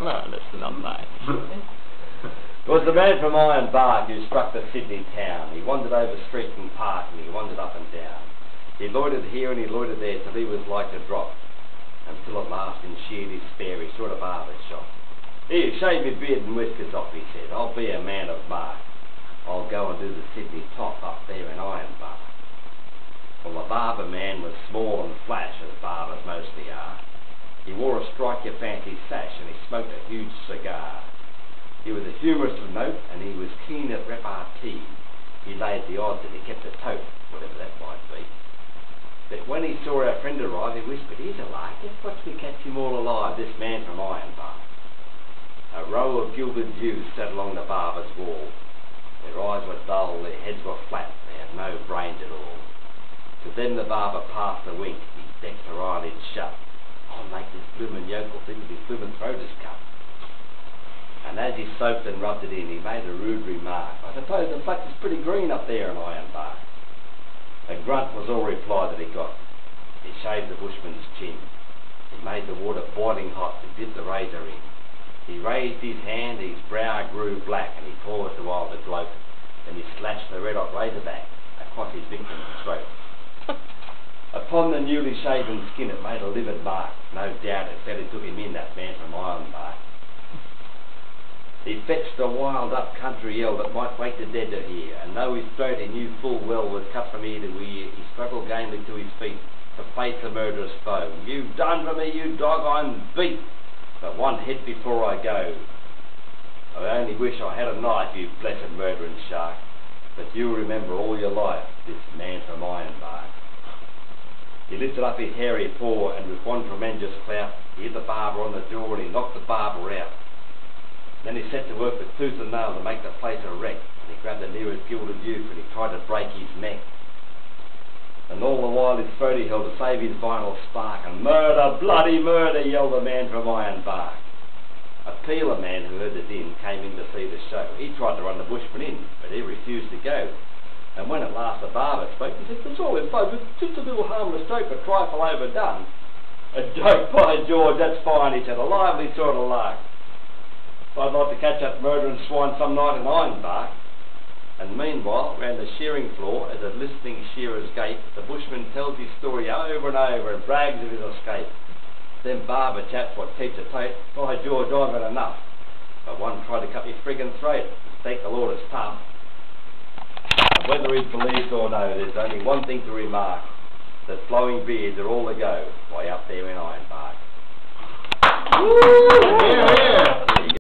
No, that's not nice. It was the man from Iron Bark who struck the Sydney town. He wandered over street and park and he wandered up and down. He loitered here and he loitered there till he was like to drop, until at last in sheer despair he saw the barber's shop. "Here, shave your beard and whiskers off," he said. "I'll be a man of mark. I'll go and do the Sydney top up there in Iron Bark." Well, the barber man was small and flash, as barbers mostly are. He wore a strike-your-fancy sash and he smoked a huge cigar. He was a humorist of note and he was keen at repartee. He laid the odds and he kept a tote, whatever that might be. But when he saw our friend arrive, he whispered, "Here's a lark, just watch me catch him all alive, this man from Iron Bark." A row of gilded youths sat along the barber's wall. Their eyes were dull, their heads were flat, they had no brains at all. To them the barber passed a wink, his dexter eyelids shut. "I'll make this bloomin' yokel think his bloomin' throat is cut." And as he soaped and rubbed it in, he made a rude remark. "I suppose the flax is pretty green up there in Iron Bark." A grunt was all reply that he got. He shaved the bushman's chin. He made the water boiling hot and dipped the razor in. He raised his hand, his brow grew black, and he paused a while to gloat. Then he slashed the red-hot razor back across his victim's throat. Upon the newly shaven skin it made a livid mark. No doubt it fairly took him in, that man from Iron Bark. He fetched a wild up-country yell that might wake the dead to hear, and though his throat he knew full well was cut from ear to ear, he struggled gamely to his feet to face the murderous foe. "You've done for me, you dog, I'm beat, but one hit before I go. I only wish I had a knife, you blessed murdering shark, but you'll remember all your life this man from Iron Bark." He lifted up his hairy paw and with one tremendous clout he hit the barber on the jaw and he knocked the barber out. Then he set to work with tooth and nail to make the place a wreck, and he grabbed the nearest gilded youth and he tried to break his neck. And all the while his throat he held to save his vital spark, and "Murder, bloody murder," yelled the man from Iron Bark. A peeler man who heard the din came in to see the show. He tried to run the bushman in, but he refused to go. And when at last the barber spoke, he said, "It's all in fun, it's just a little harmless joke, a trifle overdone." "A joke, by George, that's fine," he said, "a lively sort of lark. I'd like to catch that murdering swine some night in Iron Bark." And meanwhile, round the shearing floor, as a listening shearers gape, the bushman tells his story over and over and brags of his escape. Them barber chaps what keeps a tote, "By George, I've had enough. But one tried to cut me friggin' throat. Thank the Lord it's tough." And whether he's believed or no, there's only one thing to remark, that flowing beards are all the go, way up there in Iron Bark.